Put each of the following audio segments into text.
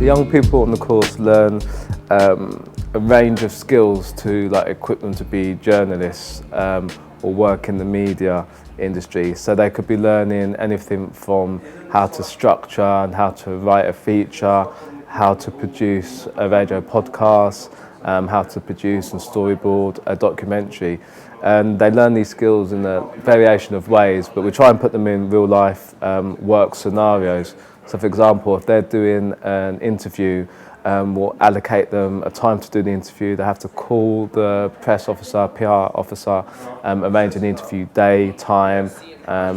The young people on the course learn a range of skills to equip them to be journalists or work in the media industry. So they could be learning anything from how to structure and how to write a feature, how to produce a radio podcast, how to produce and storyboard a documentary. And they learn these skills in a variation of ways, but we try and put them in real life work scenarios. So for example, if they're doing an interview, we'll allocate them a time to do the interview. They have to call the press officer, PR officer, arrange an interview day, time,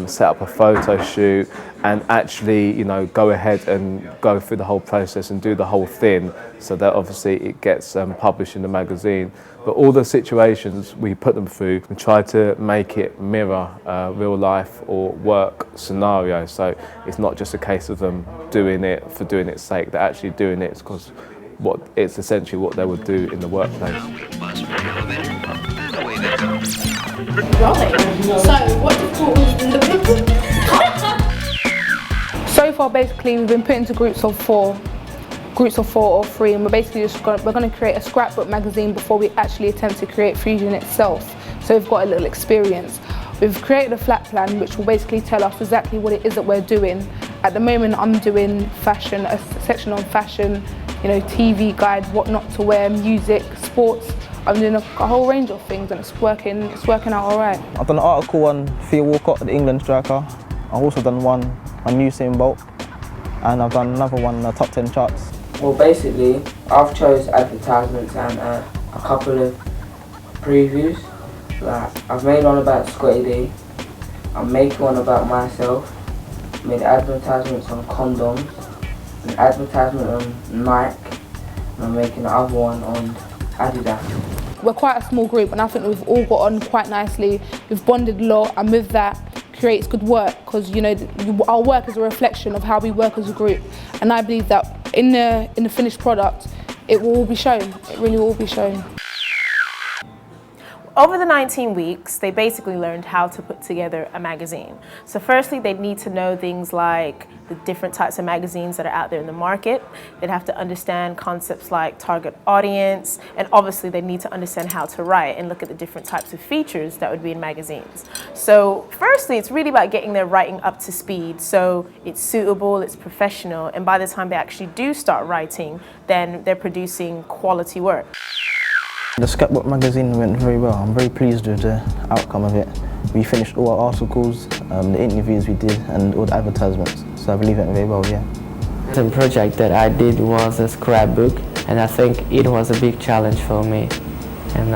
set up a photo shoot, and actually, go ahead and go through the whole process and do the whole thing, so that obviously it gets published in the magazine. But all the situations we put them through, we try to make it mirror real life or work scenario. So it's not just a case of them doing it for doing its sake. They're actually doing it because it's essentially what they would do in the workplace. So what So far, basically, we've been put into groups of four or three, and we're basically we're going to create a scrapbook magazine before we actually attempt to create Fusion itself. So we've got a little experience. We've created a flat plan which will basically tell us exactly what it is that we're doing. At the moment, I'm doing fashion, a section on fashion, TV guide, what not to wear, music, sports. I'm doing a whole range of things, and it's working out all right. I've done an article on Theo Walcott, the England striker. I've also done one on Usain Bolt, and I've done another one on the top 10 charts. Well, basically, I've chose advertisements and a couple of previews. I've made one about Scotty D. I'm making one about myself. I made advertisements on condoms, an advertisement on Nike, and I'm making the other one on Adidas. We're quite a small group, and I think we've all got on quite nicely. We've bonded a lot, and with that creates good work, because our work is a reflection of how we work as a group, and I believe that in the finished product it will all be shown. It really will be shown. Over the 19 weeks, they basically learned how to put together a magazine. So firstly, they'd need to know things like the different types of magazines that are out there in the market. They'd have to understand concepts like target audience, and obviously they need to understand how to write and look at the different types of features that would be in magazines. So firstly, it's really about getting their writing up to speed, so it's suitable, it's professional, and by the time they actually do start writing, then they're producing quality work. The scrapbook magazine went very well. I'm very pleased with the outcome of it. We finished all our articles, the interviews we did, and all the advertisements. So I believe it went very well, yeah. The project that I did was a scrapbook, and I think it was a big challenge for me. And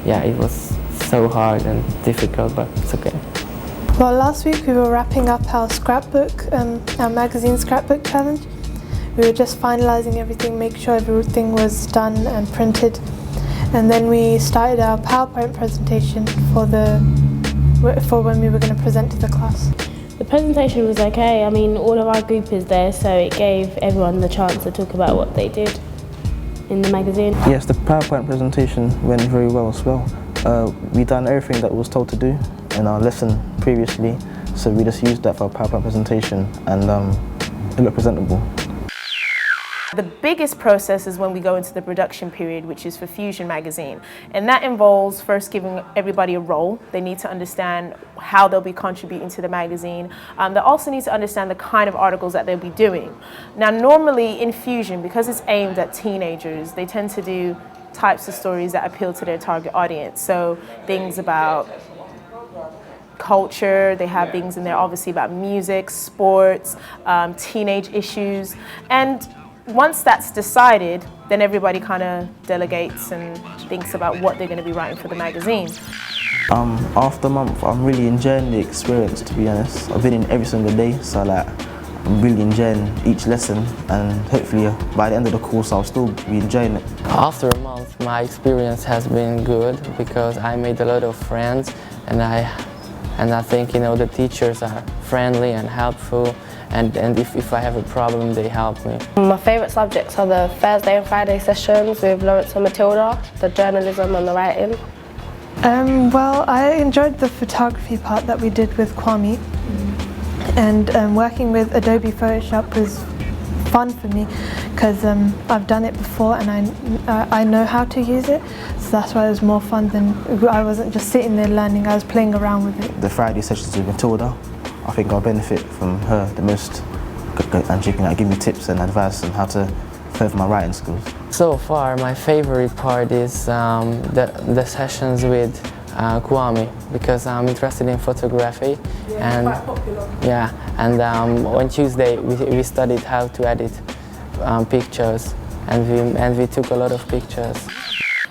yeah, it was so hard and difficult, but it's okay. Well, last week we were wrapping up our scrapbook, our magazine scrapbook challenge. We were just finalising everything, make sure everything was done and printed. And then we started our PowerPoint presentation for when we were going to present to the class. The presentation was okay. I mean, all of our group is there, so it gave everyone the chance to talk about what they did in the magazine. Yes, the PowerPoint presentation went very well as well. We done everything that we was told to do in our lesson previously, so we just used that for our PowerPoint presentation, and it looked presentable. The biggest process is when we go into the production period, which is for Fusion magazine. And that involves first giving everybody a role. They need to understand how they'll be contributing to the magazine. They also need to understand the kind of articles that they'll be doing. Now, normally in Fusion, because it's aimed at teenagers, they tend to do types of stories that appeal to their target audience. So things about culture, they have things in there obviously about music, sports, teenage issues. And once that's decided, then everybody kind of delegates and thinks about what they're going to be writing for the magazine. After a month, I'm really enjoying the experience, to be honest. I've been in every single day, so I'm really enjoying each lesson, and hopefully by the end of the course I'll still be enjoying it. After a month, my experience has been good because I made a lot of friends, and I think the teachers are friendly and helpful. And if I have a problem, they help me. My favourite subjects are the Thursday and Friday sessions with Lawrence and Matilda, the journalism and the writing. Well, I enjoyed the photography part that we did with Kwame, and working with Adobe Photoshop was fun for me because I've done it before and I know how to use it, so that's why it was more fun than I wasn't just sitting there learning, I was playing around with it. The Friday sessions with Matilda, I think I'll benefit from her the most, and she can give me tips and advice on how to further my writing skills. So far, my favorite part is the sessions with Kwame, because I'm interested in photography. And quite popular. yeah, and on Tuesday we studied how to edit pictures, and we took a lot of pictures.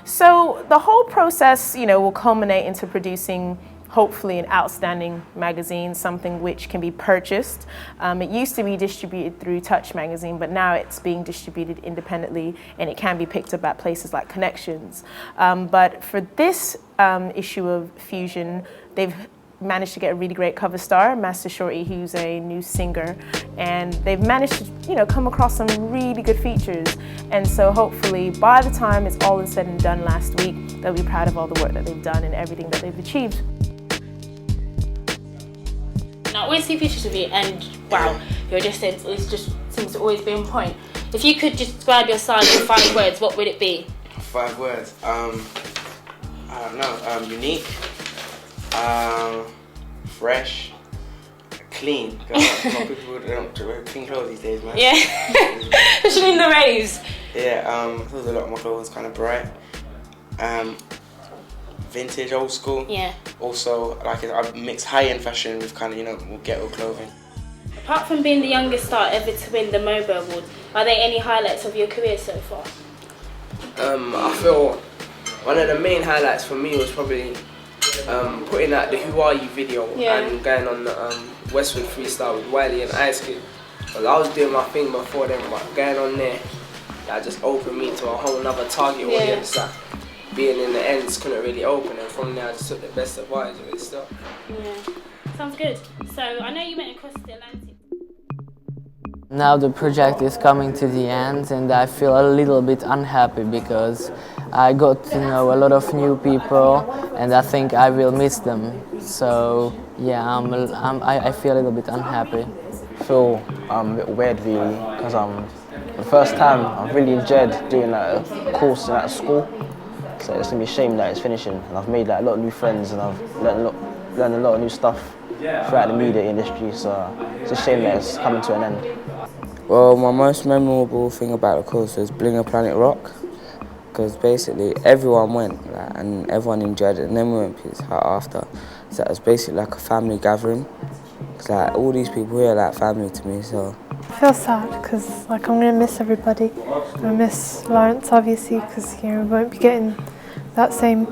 So the whole process, will culminate into producing hopefully an outstanding magazine, something which can be purchased. It used to be distributed through Touch magazine, but now it's being distributed independently and it can be picked up at places like Connections. But for this issue of Fusion, they've managed to get a really great cover star, Master Shorty, who's a new singer, and they've managed to come across some really good features. And so hopefully by the time it's all said and done last week, they'll be proud of all the work that they've done and everything that they've achieved. I always see pictures of you and wow, it just seems to always be on point. If you could just describe your style in 5 words, what would it be? 5 words. I don't know. Unique. Fresh. Clean. A lot of people don't wear clean clothes these days, man. Yeah. Especially in the raves. Yeah. I thought a lot of my clothes kind of bright. Vintage, old school. Yeah. Also, I mix high-end fashion with kind of, ghetto clothing. Apart from being the youngest star ever to win the MOBO Award, are there any highlights of your career so far? I feel one of the main highlights for me was probably putting out the Who Are You video and going on the Westwood Freestyle with Wiley and Ice Cube. Well, I was doing my thing before then, but going on there, that just opened me to a whole nother target audience. Being in the ends couldn't really open, and from there I just took the best advantage of it stuff. Yeah, sounds good. So I know you went across the Atlantic. Now the project is coming to the end and I feel a little bit unhappy because I got to know a lot of new people and I think I will miss them. So yeah, I feel a little bit unhappy. I feel a bit weird really because the first time I really enjoyed doing a course at school. So it's gonna be a shame that it's finishing, and I've made a lot of new friends and I've learned a lot of new stuff throughout the media industry, so it's a shame that it's coming to an end. Well, my most memorable thing about the course was Bling a Planet Rock, because basically everyone went and everyone enjoyed it, and then we went pizza hut after. So it was basically like a family gathering. It's all these people here are like family to me, so. I feel sad because I'm going to miss everybody. I'm going to miss Lawrence obviously because we won't be getting that same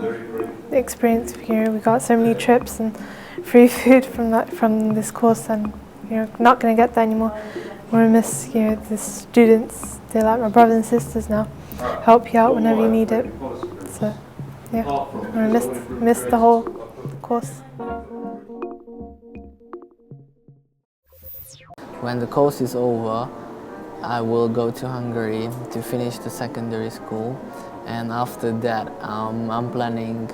experience. We got so many trips and free food from this course, and not going to get that anymore. I'm going to miss the students. They're like my brothers and sisters now. Help you out whenever you need it. So yeah, I'm going to miss the whole course. When the course is over, I will go to Hungary to finish the secondary school, and after that I'm planning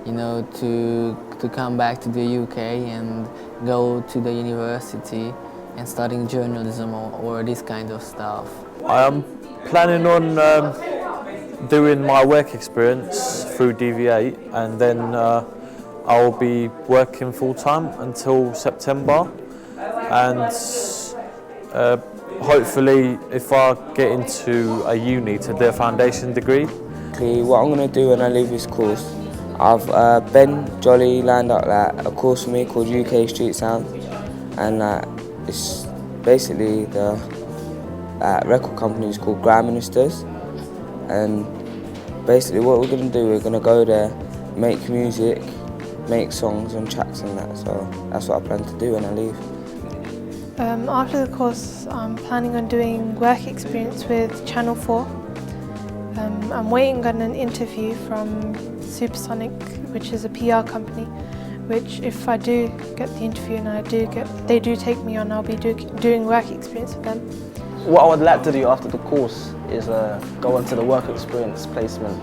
to come back to the UK and go to the university and studying journalism or this kind of stuff. I am planning on doing my work experience through DV8, and then I'll be working full-time until September, and hopefully if I get into a uni to do a foundation degree. What I'm going to do when I leave this course, I've Ben Jolly lined up a course for me called UK Street Sound, and it's basically the record company is called Grime Ministers, and basically what we're going to do, we're going to go there, make music, make songs and tracks and that, so that's what I plan to do when I leave. After the course, I'm planning on doing work experience with Channel 4. I'm waiting on an interview from Supersonic, which is a PR company, which if I do get the interview and they do take me on, I'll be doing work experience with them. What I would like to do after the course is go into the work experience placement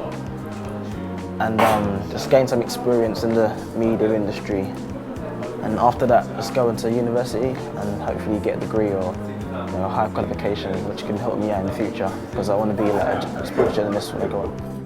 and just gain some experience in the media industry. And after that, just go into university and hopefully get a degree or high qualification, which can help me out in the future, because I want to be like a sports journalist when I grow up.